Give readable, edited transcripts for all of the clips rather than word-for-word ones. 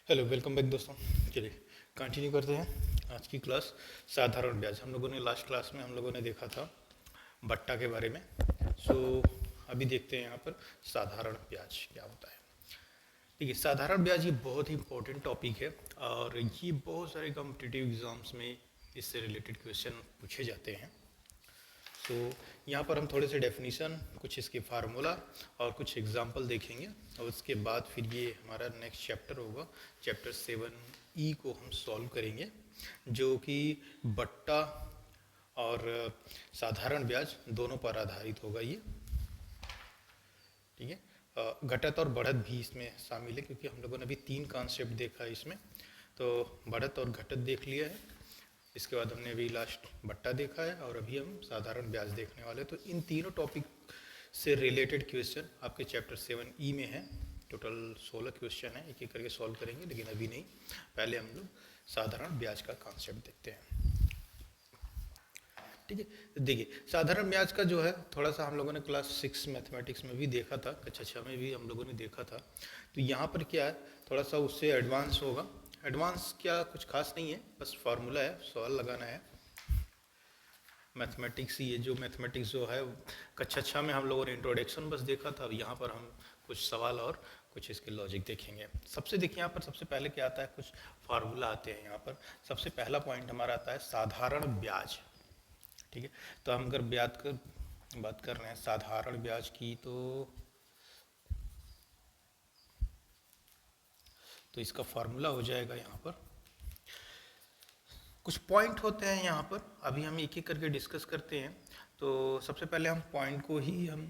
Hello, welcome back दोस्तों। चलिए continue करते हैं आज की क्लास। साधारण ब्याज हम लोगों ने लास्ट क्लास में हम लोगों ने देखा था बट्टा के बारे में। सो अभी देखते हैं यहाँ पर साधारण ब्याज क्या होता है। देखिए, साधारण ब्याज ये बहुत ही इंपॉर्टेंट टॉपिक है और ये बहुत सारे कॉम्पिटिटिव एग्जाम्स में इससे रिलेटेड क्वेश्चन पूछे जाते हैं। तो यहाँ पर हम थोड़े से डेफिनीशन, कुछ इसके फार्मूला और कुछ एग्जाम्पल देखेंगे और उसके बाद फिर ये हमारा नेक्स्ट चैप्टर होगा। चैप्टर 7E को हम सॉल्व करेंगे, जो कि बट्टा और साधारण ब्याज दोनों पर आधारित होगा ये। ठीक है, घटत और बढ़त भी इसमें शामिल है, क्योंकि हम लोगों ने अभी 3 कॉन्सेप्ट देखा है इसमें। तो बढ़त और घटत देख लिया है, इसके बाद हमने अभी लास्ट बट्टा देखा है और अभी हम साधारण ब्याज देखने वाले हैं। तो इन तीनों टॉपिक से रिलेटेड क्वेश्चन आपके चैप्टर 7E में है। टोटल 16 क्वेश्चन है, एक एक करके सॉल्व करेंगे, लेकिन अभी नहीं। पहले हम लोग साधारण ब्याज का कॉन्सेप्ट देखते हैं। ठीक है, देखिए साधारण ब्याज का जो है थोड़ा सा हम लोगों ने क्लास 6 मैथमेटिक्स में भी देखा था, कक्षा 6 में भी हम लोगों ने देखा था। तो यहाँ पर क्या है, थोड़ा सा उससे एडवांस होगा। एडवांस क्या, कुछ खास नहीं है, बस फार्मूला है, सवाल लगाना है। मैथमेटिक्स, ये जो मैथमेटिक्स जो है कक्षा 6 में हम लोगों ने इंट्रोडक्शन बस देखा था। अब यहाँ पर हम कुछ सवाल और कुछ इसके लॉजिक देखेंगे। सबसे देखिए यहाँ पर सबसे पहले क्या आता है, कुछ फार्मूला आते हैं यहाँ पर। सबसे पहला पॉइंट हमारा आता है साधारण ब्याज। ठीक है, तो हम अगर बात कर रहे हैं साधारण ब्याज की, तो इसका फार्मूला हो जाएगा यहाँ पर। कुछ पॉइंट होते हैं यहाँ पर, अभी हम एक एक करके डिस्कस करते हैं। तो सबसे पहले हम पॉइंट को ही हम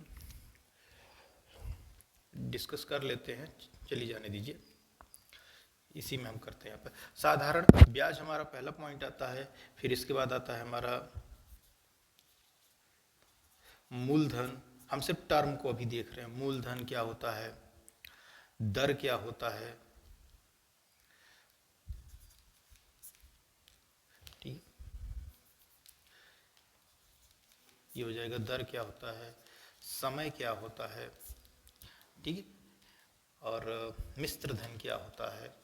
डिस्कस कर लेते हैं, चलिए जाने दीजिए, इसी में हम करते हैं। यहाँ पर साधारण ब्याज हमारा पहला पॉइंट आता है। फिर इसके बाद आता है हमारा मूलधन। हम सिर्फ टर्म को अभी देख रहे हैं, मूलधन क्या होता है, दर क्या होता है। ठीक, ये हो जाएगा दर क्या होता है, समय क्या होता है। ठीक है, और मिश्र धन क्या होता है।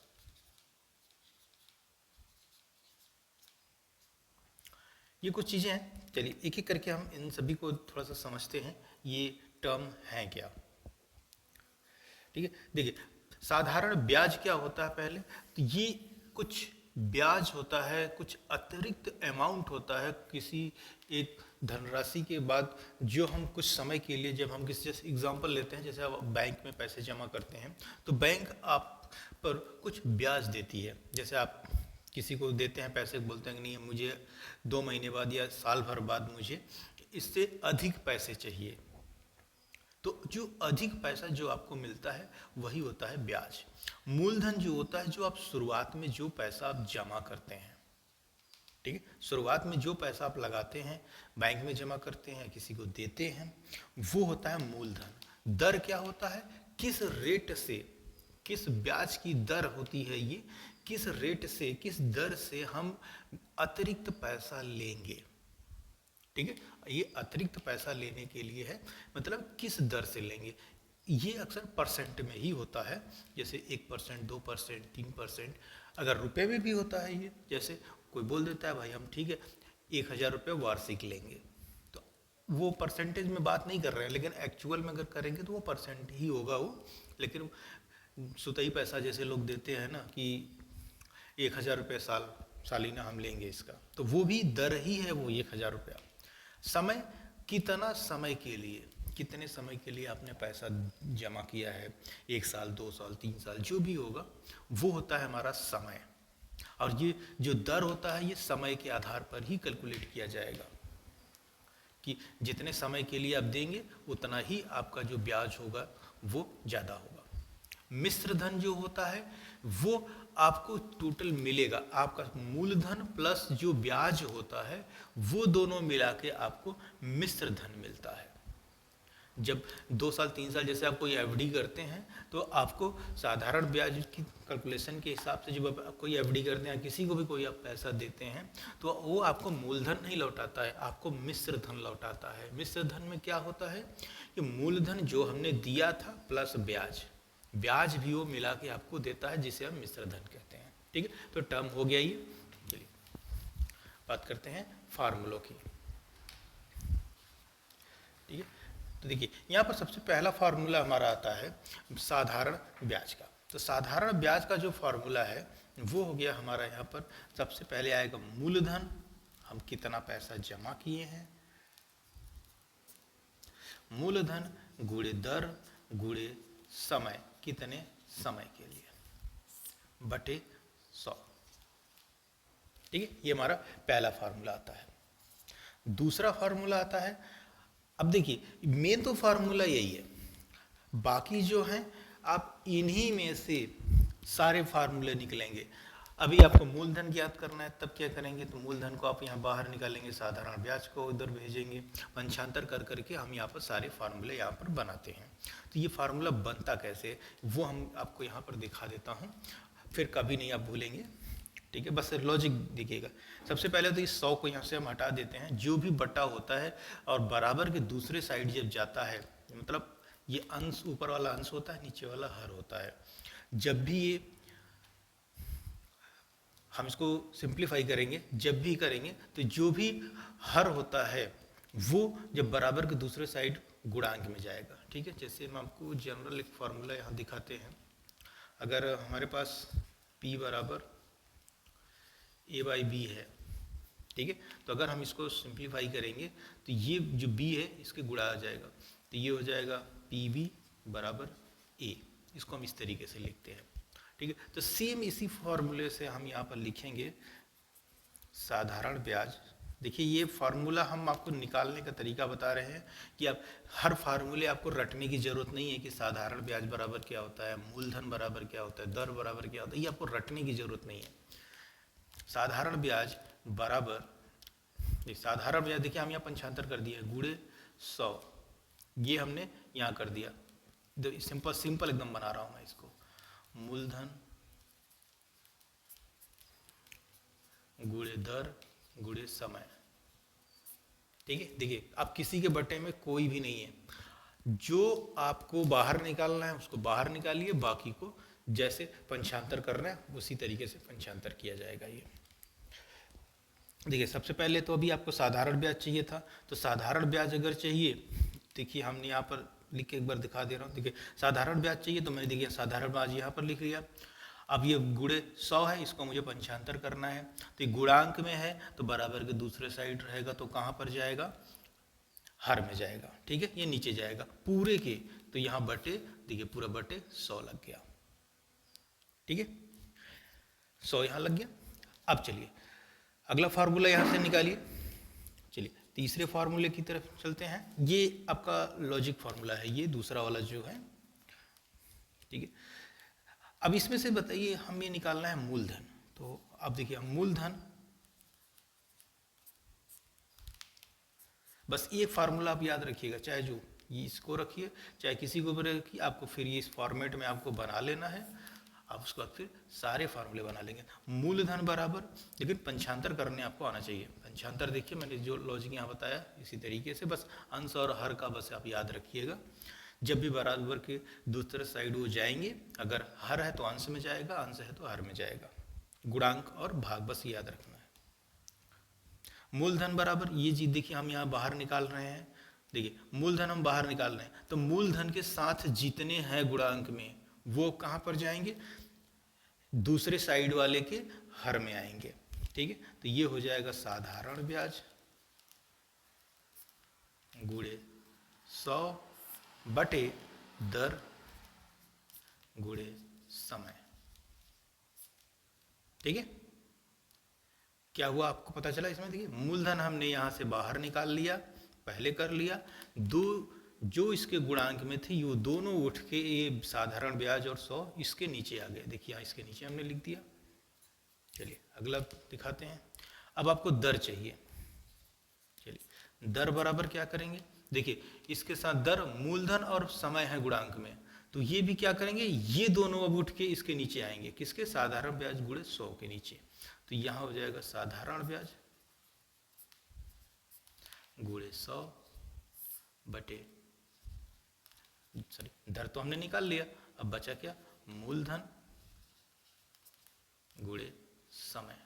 ये कुछ चीजें हैं, चलिए एक एक करके हम इन सभी को थोड़ा सा समझते हैं, ये टर्म है क्या। ठीक है, देखिए साधारण ब्याज क्या होता है पहले, तो ये कुछ ब्याज होता है, कुछ अतिरिक्त अमाउंट होता है किसी एक धनराशि के बाद, जो हम कुछ समय के लिए, जब हम किसी, जैसे एग्जांपल लेते हैं, जैसे आप बैंक में पैसे जमा करते हैं तो बैंक आप पर कुछ ब्याज देती है। जैसे आप किसी को देते हैं पैसे, बोलते हैं कि नहीं मुझे 2 महीने बाद या साल भर बाद मुझे इससे अधिक पैसे चाहिए, तो जो अधिक पैसा जो आपको मिलता है वही होता है ब्याज। मूलधन जो होता है, जो आप शुरुआत में जो पैसा आप जमा करते हैं, ठीक है, शुरुआत में जो पैसा आप लगाते हैं, बैंक में जमा करते हैं, किसी को देते हैं, वो होता है मूलधन। दर क्या होता है, किस रेट से, किस ब्याज की दर होती है ये, किस रेट से, किस दर से हम अतिरिक्त पैसा लेंगे। ठीक है, ये अतिरिक्त पैसा लेने के लिए है, मतलब किस दर से लेंगे। ये अक्सर परसेंट में ही होता है, जैसे 1%, 2%, 3%। अगर रुपए में भी होता है ये, जैसे कोई बोल देता है भाई हम ठीक है 1000 रुपये वार्षिक लेंगे, तो वो परसेंटेज में बात नहीं कर रहे हैं, लेकिन एक्चुअल में अगर करेंगे तो वो परसेंट ही होगा वो। लेकिन सुतई पैसा जैसे लोग देते हैं ना कि 1000 रुपये सालीना हम लेंगे इसका, तो वो भी दर ही है वो 1000 रुपया। समय, कितना समय के लिए, कितने समय के लिए आपने पैसा जमा किया है, 1 साल, 2 साल, 3 साल, जो भी होगा वो होता है हमारा समय। और ये जो दर होता है, ये समय के आधार पर ही कैलकुलेट किया जाएगा कि जितने समय के लिए आप देंगे उतना ही आपका जो ब्याज होगा वो ज़्यादा होगा। मिश्र धन जो होता है वो आपको टोटल मिलेगा, आपका मूलधन प्लस जो ब्याज होता है वो दोनों मिला के आपको मिश्र धन मिलता है। जब 2 साल 3 साल जैसे आप कोई एफडी करते हैं, तो आपको साधारण ब्याज की कैलकुलेशन के हिसाब से, जब आप कोई एफडी करते हैं, किसी को भी कोई आप पैसा देते हैं, तो वो आपको मूलधन नहीं लौटाता है, आपको मिश्र धन लौटाता है। मिश्र धन में क्या होता है कि मूलधन जो हमने दिया था प्लस ब्याज, ब्याज भी वो मिला के आपको देता है, जिसे हम मिश्र धन कहते हैं। ठीक है, तो टर्म हो गया ये। चलिए बात करते हैं फार्मूलों की। ठीक है, तो देखिए यहाँ पर सबसे पहला फार्मूला हमारा आता है साधारण ब्याज का। तो साधारण ब्याज का जो फार्मूला है वो हो गया हमारा, यहाँ पर सबसे पहले आएगा मूलधन, हम कितना पैसा जमा किए हैं, मूलधन गुणे दर गुणे समय, कितने समय के लिए, बटे 100। ठीक है, ये हमारा पहला फार्मूला आता है। दूसरा फार्मूला आता है, अब देखिए मेन तो फार्मूला यही है, बाकी जो है आप इन्हीं में से सारे फार्मूले निकलेंगे। अभी आपको मूलधन ज्ञात करना है, तब क्या करेंगे, तो मूलधन को आप यहाँ बाहर निकालेंगे, साधारण ब्याज को उधर भेजेंगे, पंचांतर कर करके हम यहाँ पर सारे फार्मूले यहाँ पर बनाते हैं। तो ये फार्मूला बनता कैसे वो हम आपको यहाँ पर दिखा देता हूँ, फिर कभी नहीं आप भूलेंगे। ठीक है, बस लॉजिक देखिएगा। सबसे पहले तो इस 100 को यहाँ से हम हटा देते हैं। जो भी बटा होता है और बराबर के दूसरे साइड जब जाता है, मतलब ये अंश ऊपर वाला अंश होता है, नीचे वाला हर होता है। जब भी ये हम इसको सिंप्लीफाई करेंगे, जब भी करेंगे, तो जो भी हर होता है वो जब बराबर के दूसरे साइड गुणांक में जाएगा। ठीक है, जैसे हम आपको जनरल एक फार्मूला यहाँ दिखाते हैं। अगर हमारे पास P बराबर A/B है, ठीक है, तो अगर हम इसको सिंप्लीफाई करेंगे तो ये जो B है इसके गुणा आ जाएगा, तो ये हो जाएगा PB बराबर A। इसको हम इस तरीके से लिखते हैं। ठीक है, तो सेम इसी फॉर्मूले से हम यहाँ पर लिखेंगे साधारण ब्याज। देखिए ये फार्मूला हम आपको निकालने का तरीका बता रहे हैं कि आप हर फार्मूले आपको रटने की जरूरत नहीं है कि साधारण ब्याज बराबर क्या होता है, मूलधन बराबर क्या होता है, दर बराबर क्या होता है, ये आपको रटने की जरूरत नहीं है। साधारण ब्याज बराबर, साधारण ब्याज देखिए हम यहाँ पंचांतर कर दिया, गुणे 100, ये हमने यहाँ कर दिया। सिंपल सिंपल एकदम बना रहा हूँ मैं इसको, मूलधन गुणे दर गुणे समय। ठीक है, देखिए अब किसी के बटे में कोई भी नहीं है, जो आपको बाहर निकालना है उसको बाहर निकालिए, बाकी को जैसे पंचांतर करना है उसी तरीके से पंचांतर किया जाएगा। ये देखिए सबसे पहले तो अभी आपको साधारण ब्याज चाहिए था, तो साधारण ब्याज अगर चाहिए, देखिए हमने यहाँ पर लिख के एक बार दिखा दे रहा हूँ। देखिए साधारण ब्याज चाहिए तो मैंने देखिए साधारण ब्याज यहाँ पर लिख लिया। अब ये गुणे 100 है, इसको मुझे पंचांतर करना है, तो ये गुणांक में है तो बराबर के दूसरे साइड रहेगा, तो कहाँ पर जाएगा, हर में जाएगा। ठीक है, ये नीचे जाएगा पूरे के, तो यहाँ बटे, देखिए पूरा बटे 100 लग गया। ठीक है, 100 यहाँ लग गया। अब चलिए अगला फार्मूला यहाँ से निकालिए। चलिए तीसरे फार्मूले की तरफ चलते हैं। ये आपका लॉजिक फार्मूला है, ये दूसरा वाला जो है। ठीक है, अब इसमें से बताइए हमें निकालना है मूलधन। तो अब देखिए मूलधन, बस एक फार्मूला आप याद रखिएगा, चाहे जो इसको रखिए चाहे किसी को भी रखिए, आपको फिर ये इस फॉर्मेट में आपको बना लेना है। आप उसके बाद फिर सारे फार्मूले बना लेंगे। मूलधन बराबर, लेकिन पंचांतर करने आपको आना चाहिए। पंचांतर देखिए मैंने जो लॉजिक यहाँ बताया इसी तरीके से, बस अंश और हर का बस आप याद रखिएगा। जब भी बराबर के दूसरे साइड वो जाएंगे, अगर हर है तो अंश में जाएगा, अंश है तो हर में जाएगा। गुणांक और भाग बस याद रखना है। मूलधन बराबर, ये चीज देखिए हम यहाँ बाहर निकाल रहे हैं। देखिए मूलधन हम बाहर निकाल रहे हैं, तो मूलधन के साथ जितने हैं गुणांक में वो कहाँ पर जाएंगे, दूसरे साइड वाले के हर में आएंगे। ठीक है, तो ये हो जाएगा साधारण ब्याज गुणे 100 बटे दर गुणे समय। ठीक है, क्या हुआ आपको पता चला इसमें? देखिए मूलधन हमने यहां से बाहर निकाल लिया, पहले कर लिया, दो जो इसके गुणांक में थे ये दोनों उठ के ये साधारण ब्याज और 100 इसके नीचे आ गए। देखिए यहाँ इसके नीचे हमने लिख दिया। चलिए अगला दिखाते हैं। अब आपको दर चाहिए। चलिए दर बराबर क्या करेंगे, देखिए इसके साथ दर मूलधन और समय है गुणांक में, तो ये भी क्या करेंगे, ये दोनों अब उठ के इसके नीचे आएंगे, किसके, साधारण ब्याज गुणे 100 के नीचे। तो यहां हो जाएगा साधारण ब्याज गुणे 100 बटे, सॉरी दर तो हमने निकाल लिया, अब बचा क्या, मूलधन गुणे समय।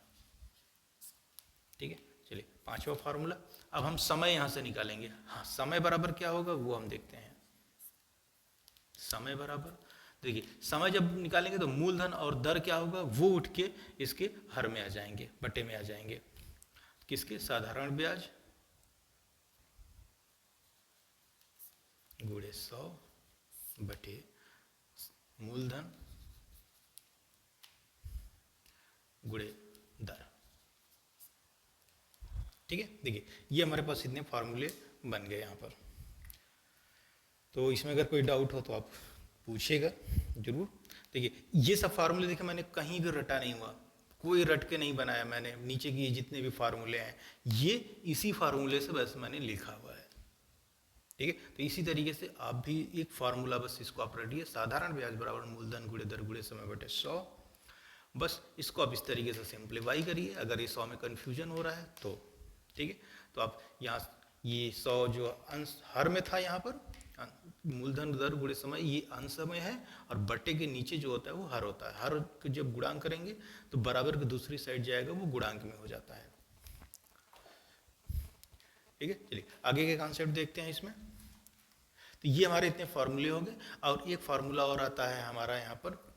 ठीक है, चलिए पांचवा फॉर्मूला। अब हम समय यहां से निकालेंगे। हाँ, समय बराबर क्या होगा वो हम देखते हैं। समय बराबर, देखिए समय जब निकालेंगे तो मूलधन और दर क्या होगा, वो उठ के इसके हर में आ जाएंगे, बटे में आ जाएंगे। किसके, साधारण ब्याज गुणे 100 बटे मूलधन गुणे दर। ठीक है, देखिए ये हमारे पास इतने फार्मूले बन गए यहाँ पर। तो इसमें अगर कोई डाउट हो तो आप पूछिएगा जरूर। देखिए ये सब फार्मूले देखिए मैंने कहीं भी रटा नहीं हुआ, कोई रट के नहीं बनाया मैंने। नीचे की जितने भी फार्मूले हैं ये इसी फार्मूले से बस मैंने लिखा हुआ है। ठीक है, तो इसी तरीके से आप भी एक फार्मूला बस इसको आप रटिए, साधारण ब्याज बराबर मूलधन गुणे दर गुणे समय बटे 100। बस इसको आप इस तरीके से सिंप्लीफाई करिए। अगर ये 100 में कन्फ्यूजन हो रहा है तो ठीक है, तो आप यहाँ ये 100 जो अंश हर में था, यहाँ पर मूलधन दर गुणे समय ये अंश में है, और बटे के नीचे जो होता है वो हर होता है। हर जब गुणांक करेंगे तो बराबर की दूसरी साइड जाएगा, वो गुणांक में हो जाता है। ठीक है, चलिए आगे के कॉन्सेप्ट देखते हैं इसमें। तो ये हमारे इतने फार्मूले हो गए, और एक फार्मूला और आता है हमारा यहाँ पर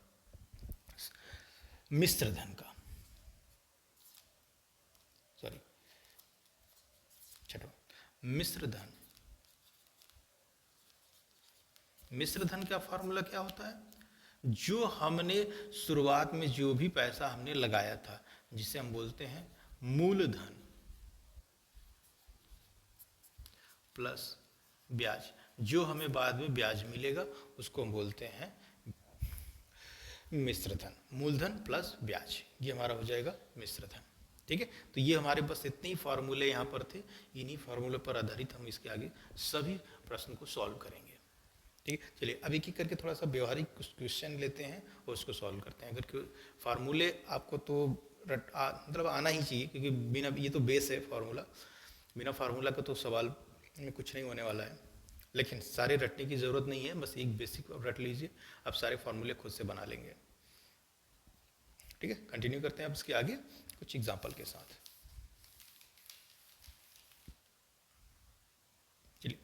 मिश्र धन का, सॉरी छठवा, मिश्र धन। मिश्र धन का फार्मूला क्या होता है, जो हमने शुरुआत में जो भी पैसा हमने लगाया था जिसे हम बोलते हैं मूलधन प्लस ब्याज, जो हमें बाद में ब्याज मिलेगा उसको हम बोलते हैं मिश्र धन। मूलधन प्लस ब्याज, ये हमारा हो जाएगा मिश्र धन। ठीक है, तो ये हमारे पास इतने ही फार्मूले यहाँ पर थे। इन्हीं फार्मूले पर आधारित हम इसके आगे सभी प्रश्न को सॉल्व करेंगे। ठीक है, चलिए अब एक एक करके थोड़ा सा व्यवहारिक क्वेश्चन लेते हैं और उसको सॉल्व करते हैं। अगर फार्मूले आपको तो मतलब आना ही चाहिए, क्योंकि बिना, ये तो बेस है फार्मूला, बिना फार्मूला का तो सवाल में कुछ नहीं होने वाला है। लेकिन सारे रटने की ज़रूरत नहीं है, बस एक बेसिक रट लीजिए, आप सारे फार्मूले खुद से बना लेंगे। ठीक है, कंटिन्यू करते हैं अब इसके आगे कुछ एग्जाम्पल के साथ। चलिए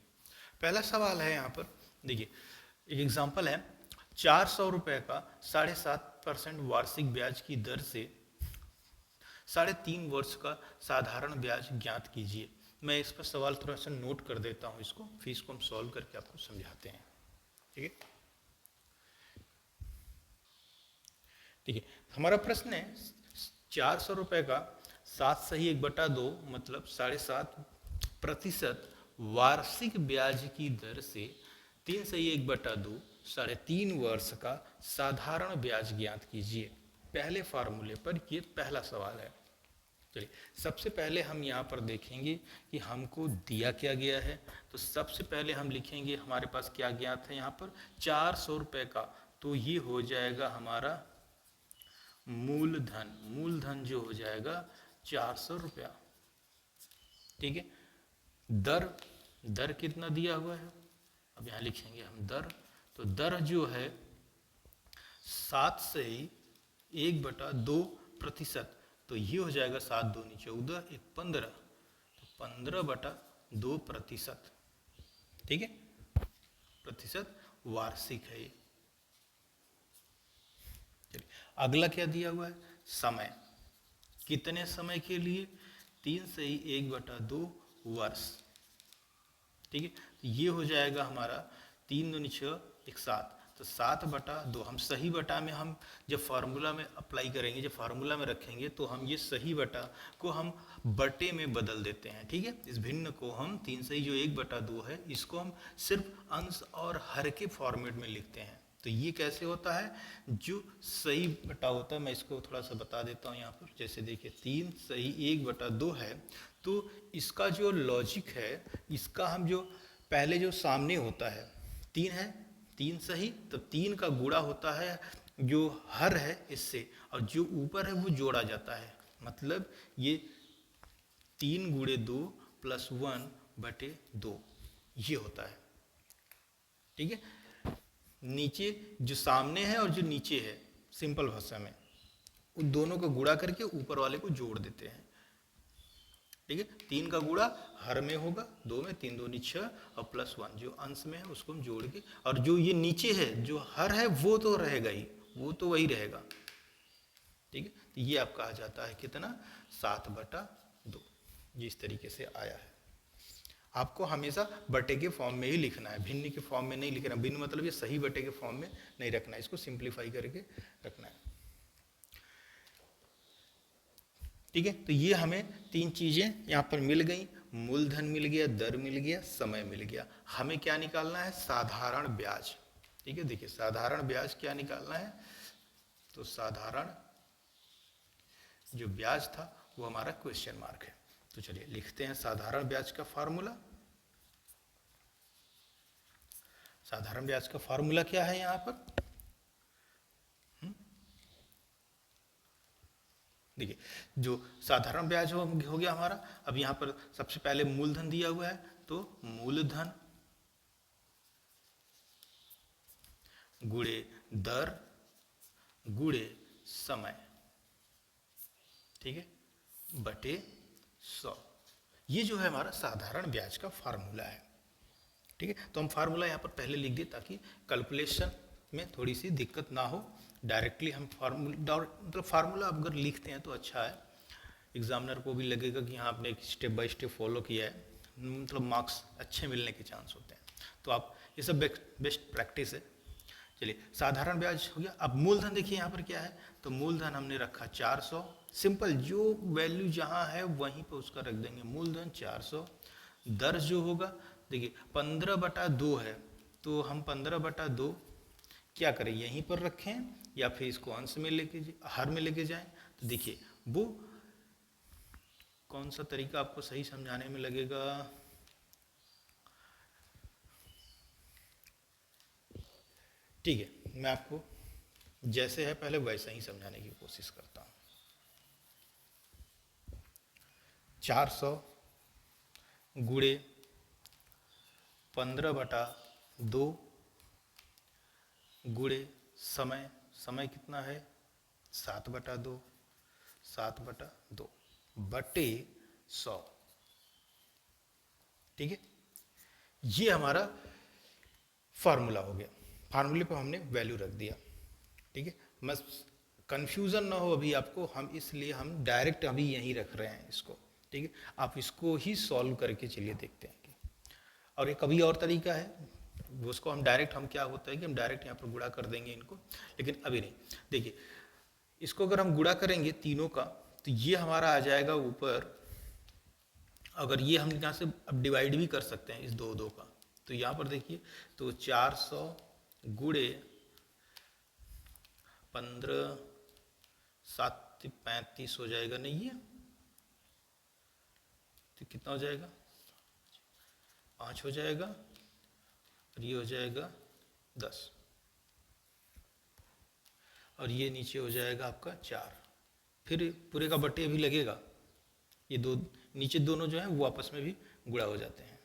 पहला सवाल है यहाँ पर, देखिए एक एग्जाम्पल है, 400 रुपये का 7.5% वार्षिक ब्याज की दर से 3.5 वर्ष का साधारण ब्याज ज्ञात कीजिए। मैं इस पर सवाल थोड़ा सा नोट कर देता हूँ इसको, फिर इसको हम सॉल्व करके आपको समझाते हैं। ठीक है, ठीक है, हमारा प्रश्न है 400 रुपये का 7/1/2 मतलब 7.5% वार्षिक ब्याज की दर से 3/1/2 3.5 वर्ष का साधारण ब्याज ज्ञात कीजिए। पहले फार्मूले पर ये पहला सवाल है। चलिए सबसे पहले हम यहाँ पर देखेंगे कि हमको दिया क्या गया है। तो सबसे पहले हम लिखेंगे हमारे पास क्या ज्ञात है यहाँ पर, 400 रुपये का, तो ये हो जाएगा हमारा मूलधन। मूलधन जो हो जाएगा 400 रुपया। ठीक है, दर, दर कितना दिया हुआ है, अब यहाँ लिखेंगे हम दर। तो दर जो है 7/1/2%, तो ये हो जाएगा 7 दूनी 14 1 15, तो 15/2%। ठीक है, प्रतिशत वार्षिक है ये। चलिए अगला क्या दिया हुआ है, समय, कितने समय के लिए, 3/1/2 वर्ष। ठीक है, तो ये हो जाएगा हमारा 3 दूनी 6 1 7, तो 7/2। हम सही बटा में हम जब फार्मूला में अप्लाई करेंगे, जब फार्मूला में रखेंगे तो हम ये सही बटा को हम बटे में बदल देते हैं। ठीक है, इस भिन्न को हम 3/1/2 है, इसको हम सिर्फ अंश और हर के फॉर्मेट में लिखते हैं। तो ये कैसे होता है, जो सही बटा होता है, मैं इसको थोड़ा सा बता देता हूँ यहाँ पर। जैसे देखिए 3/1/2 है, तो इसका जो लॉजिक है, इसका हम जो पहले जो सामने होता है 3 है, 3 सही, तो 3 का गुणा होता है जो हर है इससे, और जो ऊपर है वो जोड़ा जाता है। मतलब ये 3 गुणे 2 + 1/2 ये होता है। ठीक है, नीचे जो सामने है और जो नीचे है, सिंपल भाषा में उन दोनों को गुणा करके ऊपर वाले को जोड़ देते हैं। ठीक है, 3 का गुणा हर में होगा, 2 में 3 दूनी 6 और +1 जो अंश में है उसको हम जोड़ के, और जो ये नीचे है जो हर है वो तो रहेगा ही, वो तो वही रहेगा। ठीक है, तो ये आपका आ जाता है कितना, 7/2। जिस तरीके से आया है आपको हमेशा बटे के फॉर्म में ही लिखना है, भिन्न के फॉर्म में नहीं लिखना। भिन्न मतलब ये सही बटे के फॉर्म में नहीं रखना है, इसको सिंप्लीफाई करके रखना है। ठीक है, तो ये हमें 3 चीजें यहाँ पर मिल गई, मूलधन मिल गया, दर मिल गया, समय मिल गया। हमें क्या निकालना है, साधारण ब्याज। ठीक है, देखिए साधारण ब्याज क्या निकालना है, तो साधारण जो ब्याज था वो हमारा क्वेश्चन मार्क है। तो चलिए लिखते हैं साधारण ब्याज का फार्मूला। साधारण ब्याज का फार्मूला क्या है यहाँ पर, देखिए जो साधारण ब्याज हो गया हमारा। अब यहाँ पर सबसे पहले मूलधन दिया हुआ है, तो मूलधन गुणे दर गुणे समय, ठीक है, बटे 100। ये जो है हमारा साधारण ब्याज का फार्मूला है। ठीक है, तो हम फार्मूला यहाँ पर पहले लिख दिए ताकि कैलकुलेशन में थोड़ी सी दिक्कत ना हो। डायरेक्टली हम फार्मूला, मतलब फार्मूला अगर लिखते हैं तो अच्छा है, एग्जामिनर को भी लगेगा कि हाँ आपने स्टेप बाय स्टेप फॉलो किया है, मतलब मार्क्स अच्छे मिलने के चांस होते हैं। तो आप ये सब बेस्ट प्रैक्टिस है। चलिए साधारण ब्याज हो गया। अब मूलधन देखिए यहाँ पर क्या है, तो मूलधन हमने रखा 400, सिंपल जो वैल्यू जहाँ है वहीं पर उसका रख देंगे मूलधन 400। दर जो होगा देखिए 15/2 है, तो हम 15/2 क्या करें, यहीं पर रखें या फिर इसको अंश में लेके हर में लेके जाएं। तो देखिए वो कौन सा तरीका आपको सही समझाने में लगेगा, ठीक है मैं आपको जैसे है पहले वैसा ही समझाने की कोशिश करता हूँ। 400 गुणे 15/2 गुणे समय, समय कितना है 7/2, 7/2 बटे 100। ठीक है, ये हमारा फार्मूला हो गया। फार्मूले पर हमने वैल्यू रख दिया। ठीक है, बस कंफ्यूजन ना हो अभी आपको, हम इसलिए हम डायरेक्ट अभी यहीं रख रहे हैं इसको। ठीक है, आप इसको ही सॉल्व करके चलिए देखते हैं। और एक अभी और तरीका है, उसको हम डायरेक्ट, हम क्या होता है कि हम डायरेक्ट यहाँ पर गुणा कर देंगे इनको, लेकिन अभी नहीं। देखिए इसको अगर हम गुणा करेंगे तीनों का, तो ये हमारा आ जाएगा ऊपर। अगर ये हम यहाँ से अब डिवाइड भी कर सकते हैं इस 2 का, तो यहाँ पर देखिए तो 400 गुणे 15, 7 35 हो जाएगा, नहीं है तो कितना हो जाएगा 5 हो जाएगा, और ये हो जाएगा 10, और ये नीचे हो जाएगा आपका 4। फिर पूरे का बटे भी लगेगा, ये दो नीचे दोनों जो है वो आपस में भी गुणा हो जाते हैं।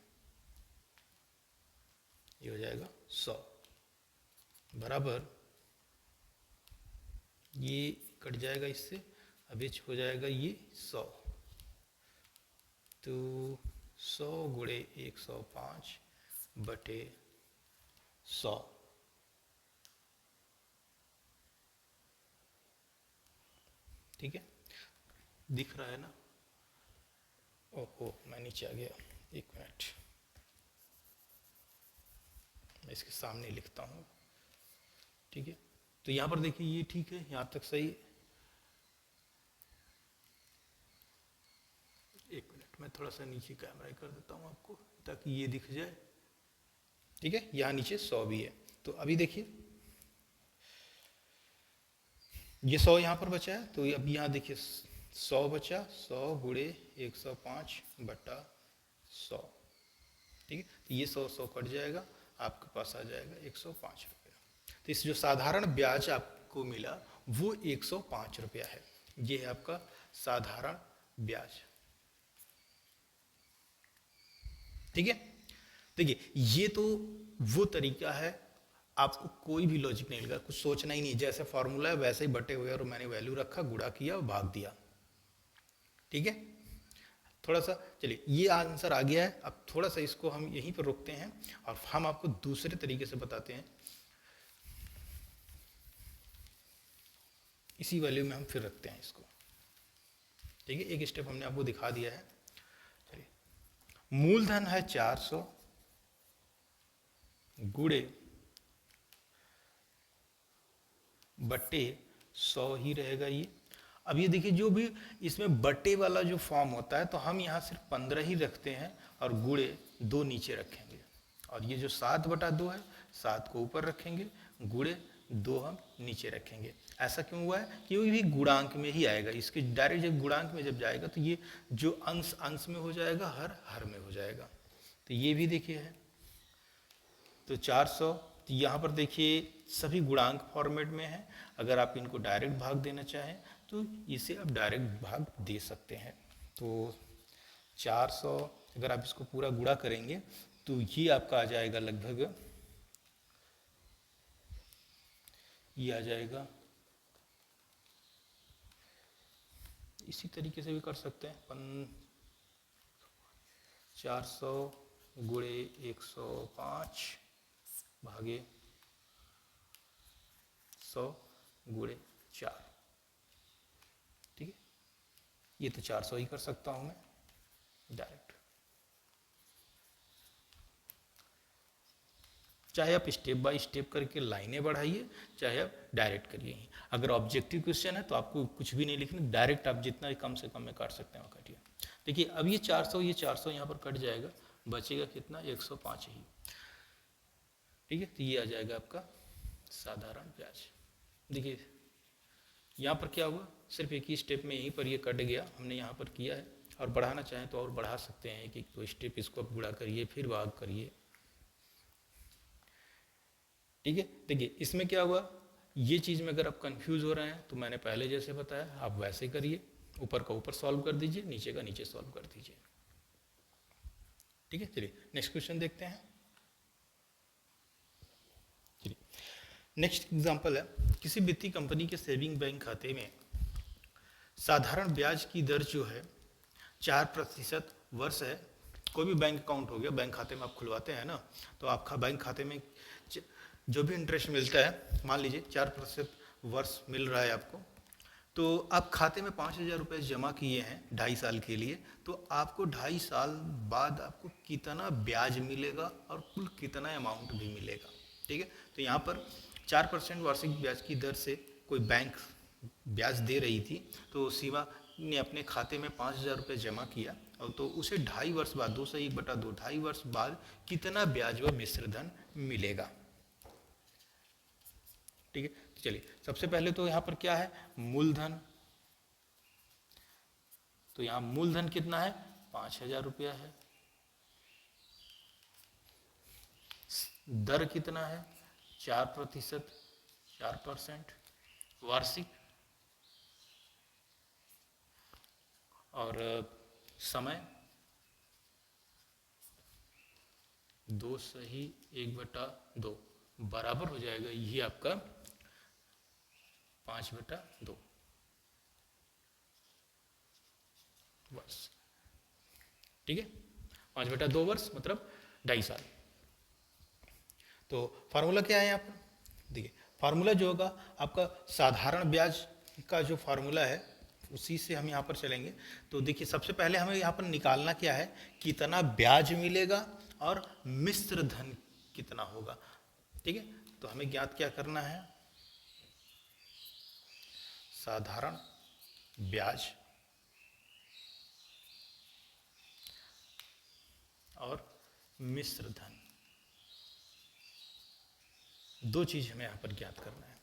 ये हो जाएगा 100 बराबर, ये कट जाएगा इससे, अब ये हो जाएगा ये 100, तो 100 गुणे 105 बटे 100। ठीक है, दिख रहा है ना, ओहो मैं नीचे आ गया, 1 मिनट मैं इसके सामने लिखता हूँ। ठीक है, तो यहाँ पर देखिए ये ठीक है, यहाँ तक सही। 1 मिनट मैं थोड़ा सा नीचे कैमरा कर देता हूँ आपको ताकि ये दिख जाए। ठीक है, यहाँ नीचे 100 भी है, तो अभी देखिए ये 100 यहाँ पर बचा है, तो अब यहाँ देखिए 100 बचा, 100 गुणे 105 बटा 100। ठीक है, तो ये 100 कट जाएगा, आपके पास आ जाएगा 105 रुपया। तो इस जो साधारण ब्याज आपको मिला वो 105 रुपया है। ये है आपका साधारण ब्याज। ठीक है, देखिए ये तो वो तरीका है आपको कोई भी लॉजिक नहीं लगा, कुछ सोचना ही नहीं, जैसे फॉर्मूला है वैसे ही बटे हुए और मैंने वैल्यू रखा, गुणा किया और भाग दिया। ठीक है, थोड़ा सा चलिए ये आंसर आ गया है। अब थोड़ा सा इसको हम यहीं पर रोकते हैं और हम आपको दूसरे तरीके से बताते हैं। इसी वैल्यू में हम फिर रखते हैं इसको। ठीक है, एक स्टेप हमने आपको दिखा दिया है। चलिए, मूलधन है 400 गुणे बट्टे 100 ही रहेगा ये। अब ये देखिए, जो भी इसमें बट्टे वाला जो फॉर्म होता है तो हम यहाँ सिर्फ 15 ही रखते हैं और गुणे 2 नीचे रखेंगे। और ये जो 7/2 है, 7 को ऊपर रखेंगे, गुणे 2 हम नीचे रखेंगे। ऐसा क्यों हुआ है? क्योंकि भी गुणांक में ही आएगा, इसके डायरेक्ट जब गुणांक में जब जाएगा तो ये जो अंश अंश में हो जाएगा, हर हर में हो जाएगा। तो ये भी देखिए है, तो 400, तो यहाँ पर देखिए सभी गुणांक फॉर्मेट में है। अगर आप इनको डायरेक्ट भाग देना चाहें तो इसे आप डायरेक्ट भाग दे सकते हैं। तो 400 अगर आप इसको पूरा गुणा करेंगे तो ये आपका आ जाएगा लगभग, ये आ जाएगा, इसी तरीके से भी कर सकते हैं, 400 गुणे 105 भागे 100 गुणे 4। ठीक है, ये तो 400 ही कर सकता हूं मैं डायरेक्ट। चाहे आप स्टेप बाय स्टेप करके लाइनें बढ़ाइए, चाहे आप डायरेक्ट करिए। अगर ऑब्जेक्टिव क्वेश्चन है तो आपको कुछ भी नहीं लिखना, डायरेक्ट आप जितना कम से कम में काट सकते हैं वो काटिए। देखिए अब ये 400 यहाँ पर कट जाएगा, बचेगा कितना, 105 ही। ठीक है, तो ये आ जाएगा आपका साधारण ब्याज। देखिए यहाँ पर क्या हुआ, सिर्फ एक ही स्टेप में यहीं पर ये कट गया, हमने यहाँ पर किया है। और बढ़ाना चाहें तो और बढ़ा सकते हैं, एक तो स्टेप इसको आप गुणा करिए फिर भाग करिए। ठीक है, देखिए इसमें क्या हुआ, ये चीज़ में अगर आप कंफ्यूज हो रहे हैं तो मैंने पहले जैसे बताया आप वैसे करिए, ऊपर का ऊपर सॉल्व कर दीजिए, नीचे का नीचे सॉल्व कर दीजिए। ठीक है, चलिए नेक्स्ट क्वेश्चन देखते हैं। चलिए नेक्स्ट एग्जांपल है, किसी वित्तीय कंपनी के सेविंग बैंक खाते में साधारण ब्याज की दर जो है 4% वर्ष है। कोई भी बैंक अकाउंट हो गया, बैंक खाते में आप खुलवाते हैं ना, तो आपका बैंक खाते में जो भी इंटरेस्ट मिलता है, मान लीजिए 4% वर्ष मिल रहा है आपको, तो आप खाते में 5,000 रुपये जमा किए हैं 2.5 साल के लिए, तो आपको 2.5 साल बाद आपको कितना ब्याज मिलेगा और कुल कितना अमाउंट भी मिलेगा। ठीक है, तो यहाँ पर 4% वार्षिक ब्याज की दर से कोई बैंक ब्याज दे रही थी, तो शिवा ने अपने खाते में 5,000 रुपये जमा किया, और तो उसे 2.5 वर्ष बाद, 2 से 1/2, 2.5 वर्ष बाद कितना ब्याज व मिश्र धन मिलेगा। ठीक है, तो चलिए सबसे पहले तो यहाँ पर क्या है, मूलधन। तो यहाँ मूलधन कितना है, 5,000 रुपया है। दर कितना है, 4%, 4% वार्षिक। और समय 2 सही 1/2 बराबर हो जाएगा, ये आपका 5/2 वर्ष। ठीक है, 5/2 वर्ष मतलब 2.5 साल। तो फार्मूला क्या है यहाँ पर, देखिए फार्मूला जो होगा आपका साधारण ब्याज का जो फार्मूला है उसी से हम यहाँ पर चलेंगे। तो देखिए सबसे पहले हमें यहाँ पर निकालना क्या है, कितना ब्याज मिलेगा और मिश्र धन कितना होगा। ठीक है, तो हमें ज्ञात क्या करना है, साधारण ब्याज और मिश्र धन, दो चीज हमें यहाँ पर ज्ञात करना है।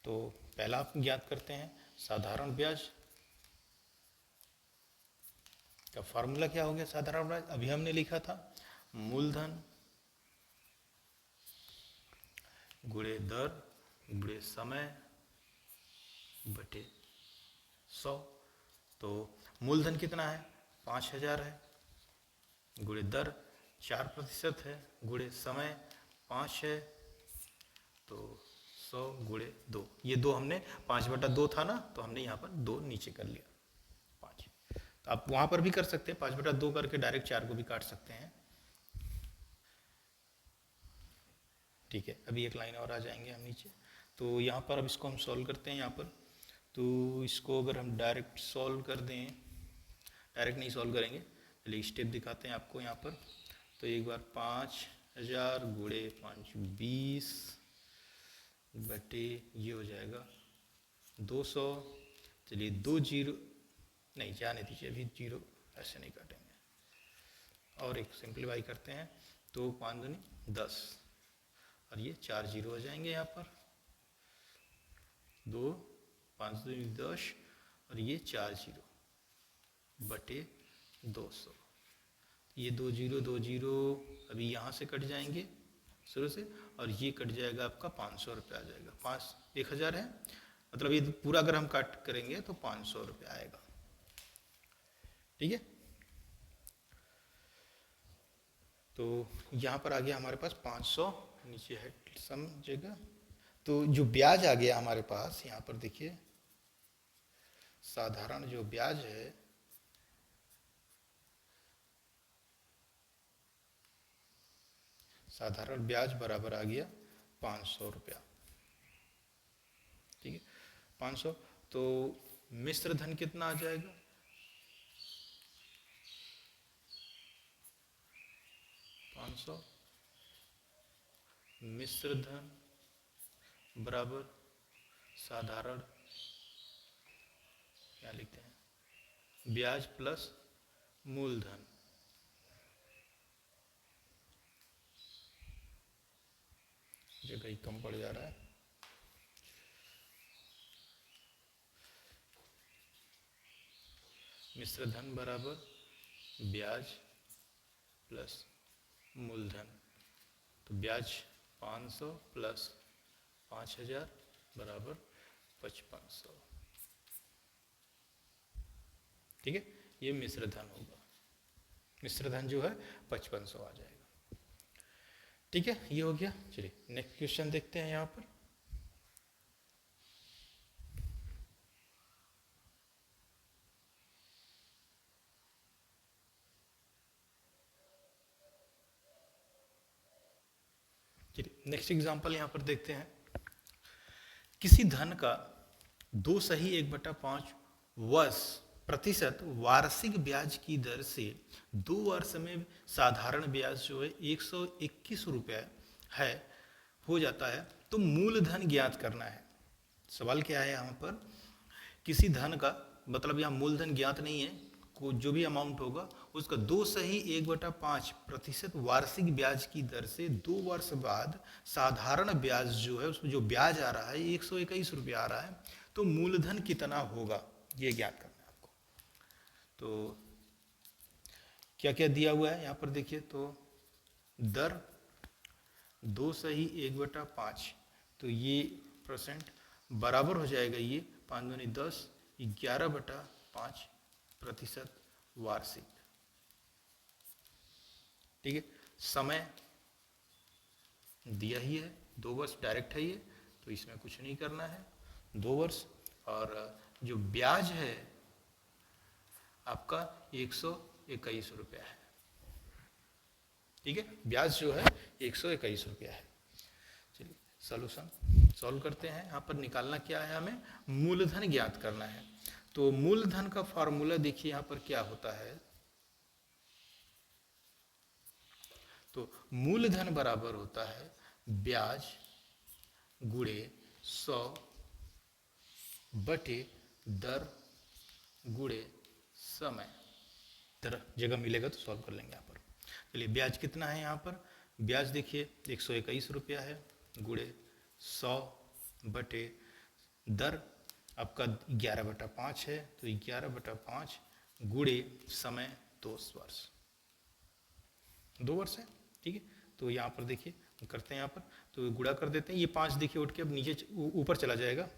तो पहला आप ज्ञात करते हैं साधारण ब्याज का फॉर्मूला क्या हो गया, साधारण ब्याज अभी हमने लिखा था, मूलधन गुणे दर गुणे समय बटे 100। तो मूलधन कितना है, 5,000 है, गुणे दर 4% है, गुणे समय 5 है, तो 100 गुणे 2, ये 2 हमने 5/2 था ना, तो हमने यहाँ पर 2 नीचे कर लिया 5। तो आप वहाँ पर भी कर सकते हैं, 5/2 करके डायरेक्ट 4 को भी काट सकते हैं। ठीक है, अभी एक लाइन और आ जाएंगे हम नीचे। तो यहाँ पर अब इसको हम सॉल्व करते हैं यहाँ पर। तो इसको अगर हम डायरेक्ट सॉल्व कर दें, डायरेक्ट नहीं सॉल्व करेंगे, चलिए स्टेप दिखाते हैं आपको यहाँ पर। तो एक बार 5000 गुणे 5 20 बटे ये हो जाएगा 200। चलिए 2 जीरो नहीं जाने दीजिए, अभी जीरो ऐसे नहीं काटेंगे, और एक सिंप्लीफाई करते हैं। तो 5 दूनी 10 और ये 4 जीरो हो जाएंगे यहाँ पर। 2 5 दूनी 10 और ये 4 जीरो बटे 200। ये 2 जीरो अभी यहाँ से कट जाएंगे शुरू से, और ये कट जाएगा आपका 500 रुपये आ जाएगा। 1000 है, मतलब ये पूरा अगर हम काट करेंगे तो 500 रुपये आएगा। ठीक है, तो यहाँ पर आ गया हमारे पास 500, नीचे है समझेगा। तो जो ब्याज आ गया हमारे पास यहाँ पर देखिए, साधारण जो ब्याज है साधारण ब्याज बराबर आ गया 500 रुपया। ठीक है, 500। तो मिश्र धन कितना आ जाएगा? 500 मिश्र धन बराबर साधारण, क्या लिखते हैं, ब्याज प्लस मूलधन। जगह ही कम पड़ जा रहा है। मिश्र धन बराबर ब्याज प्लस मूलधन। तो ब्याज 500 प्लस 5000 बराबर 5500। ठीक है, ये मिश्र धन होगा। मिश्र धन जो है 5500 आ जाएगा। ठीक है, ये हो गया। चलिए नेक्स्ट क्वेश्चन देखते हैं यहाँ पर। चलिए नेक्स्ट एग्जांपल यहाँ पर देखते हैं। किसी धन का 2 सही 1/5 वर्ष प्रतिशत वार्षिक ब्याज की दर से 2 वर्ष में साधारण ब्याज जो है 121 रुपये है हो जाता है, तो मूलधन ज्ञात करना है। सवाल क्या है यहाँ पर, किसी धन का, मतलब यहाँ मूलधन ज्ञात नहीं है, को जो भी अमाउंट होगा उसका 2 सही 1/5 प्रतिशत वार्षिक ब्याज की दर से 2 वर्ष बाद साधारण ब्याज जो है उसमें जो ब्याज आ रहा है 121 रुपये आ रहा है, तो मूलधन कितना होगा ये ज्ञात करना है आपको। तो क्या क्या दिया हुआ है यहाँ पर देखिए। तो दर 2 सही 1/5, तो ये परसेंट बराबर हो जाएगा, ये 5 दूनी 10, 11/5 प्रतिशत वार्षिक। ठीक है, समय दिया ही है 2 वर्ष, डायरेक्ट है ये, तो इसमें कुछ नहीं करना है, 2 वर्ष। और जो ब्याज है आपका 121 रुपया है। ठीक है, ब्याज जो है 121 रुपया है। चलिए सॉल्यूशन सॉल्व करते हैं। यहाँ पर निकालना क्या है, हमें मूलधन ज्ञात करना है। तो मूलधन का फॉर्मूला देखिए यहाँ पर क्या होता है। तो मूलधन बराबर होता है ब्याज गुणे 100 बटे दर गुणे समय। दर जगह मिलेगा तो सॉल्व कर लेंगे यहाँ पर। चलिए ब्याज कितना है यहाँ पर, ब्याज देखिए 121 रुपया है, गुणे 100 बटे दर आपका 11/5 है, तो 11/5 गुणे समय 2 वर्ष, 2 वर्ष है। ठीक है, तो यहाँ पर देखिए करते हैं यहाँ पर, तो गुणा कर देते हैं। ये 5 देखिए उठ के अब नीचे ऊपर चला जाएगा,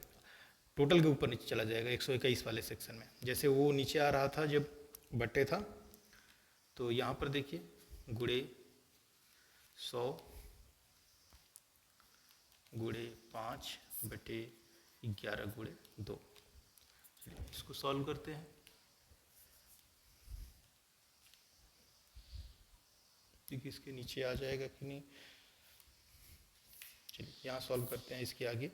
टोटल के ऊपर नीचे चला जाएगा 121 वाले सेक्शन में। जैसे वो नीचे आ रहा था जब बट्टे था, तो यहाँ पर देखिए गुणे 100 गुणे 5/11 गुणे 2। चलिए इसको सॉल्व करते हैं। देखिए इसके नीचे आ जाएगा कि नहीं। चलिए यहाँ सॉल्व करते हैं इसके आगे।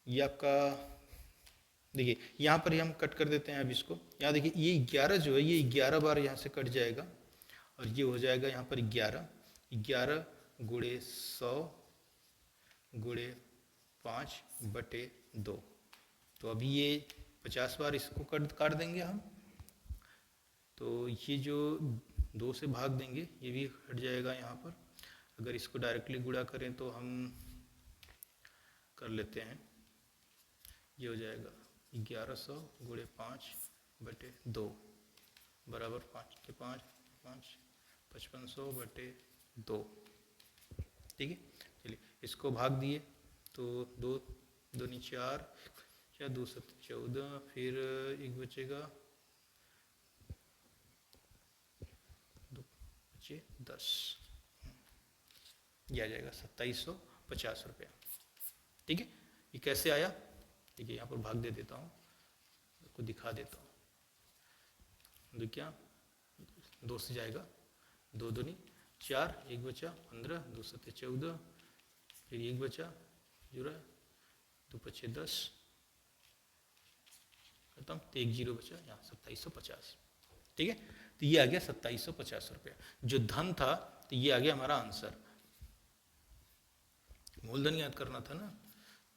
ये आपका देखिए यहाँ पर ही हम कट कर देते हैं। अब इसको यहाँ देखिए ये 11 जो है ये 11 बार यहाँ से कट जाएगा और ये हो जाएगा यहाँ पर 11 गुणे 100 गुणे 5/2। तो अभी ये 50 बार इसको काट देंगे हम। तो ये जो 2 से भाग देंगे ये भी हट जाएगा यहाँ पर। अगर इसको डायरेक्टली गुणा करें तो हम कर लेते हैं। ये हो जाएगा 1100 गुणे 5/2 बराबर 5 के 5 5500/2। ठीक है। चलिए इसको भाग दिए तो 2 दूनी 4 या 2 7 14, फिर एक बचेगा 2 बचे 10। ये आ जाएगा 2750 रुपया। ठीक है। ये कैसे आया? देखिए यहाँ पर भाग दे देता हूँ, आपको दिखा देता हूँ। देखिए 2 से जाएगा, 2 दूनी 4, 1 बचा 15, 2 7 14, फिर 1 बचा जुड़ा 2 5 10 खत्म। तो 1 0 बचा यहाँ 2750। ठीक है। तो ये आ गया 2750 रुपया जो धन था। तो ये आ गया हमारा आंसर। मूलधन याद करना था ना,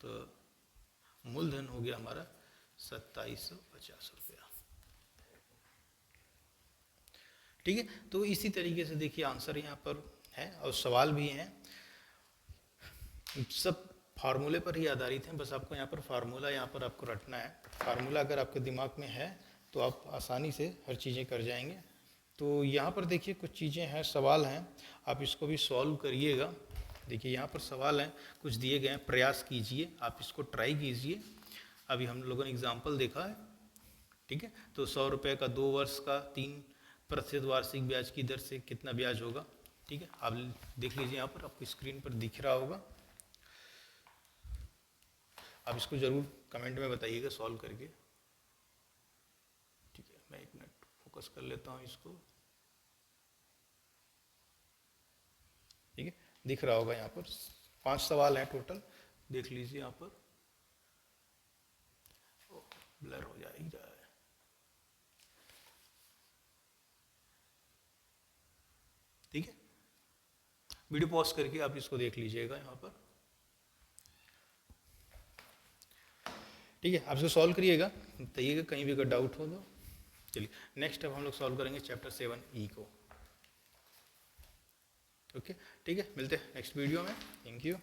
तो मूलधन हो गया हमारा 2750 रुपया। ठीक है। तो इसी तरीके से देखिए आंसर यहाँ पर है और सवाल भी हैं, सब फार्मूले पर ही आधारित हैं। बस आपको यहाँ पर फार्मूला यहाँ पर आपको रटना है। फार्मूला अगर आपके दिमाग में है तो आप आसानी से हर चीज़ें कर जाएंगे। तो यहाँ पर देखिए कुछ चीज़ें हैं, सवाल हैं, आप इसको भी सॉल्व करिएगा। देखिए यहाँ पर सवाल हैं, कुछ दिए गए हैं, प्रयास कीजिए, आप इसको ट्राई कीजिए। अभी हम लोगों ने एग्जाम्पल देखा है। ठीक है। तो 100 रुपये का 2 वर्ष का 3% वार्षिक ब्याज की दर से कितना ब्याज होगा। ठीक है। आप देख लीजिए, यहाँ पर आपको स्क्रीन पर दिख रहा होगा। आप इसको ज़रूर कमेंट में बताइएगा सॉल्व करके। ठीक है। मैं 1 मिनट फोकस कर लेता हूँ इसको। ठीक है। दिख रहा होगा यहाँ पर 5 सवाल हैं टोटल, देख लीजिए यहाँ पर। ब्लर हो जाएगा। ठीक है। वीडियो पॉज करके आप इसको देख लीजिएगा यहाँ पर। ठीक है। आप इसको सॉल्व करिएगा, बताइएगा कहीं भी अगर डाउट हो तो। चलिए नेक्स्ट अब हम लोग सॉल्व करेंगे चैप्टर 7E को। ओके। ठीक है। मिलते हैं नेक्स्ट वीडियो में। Thank you.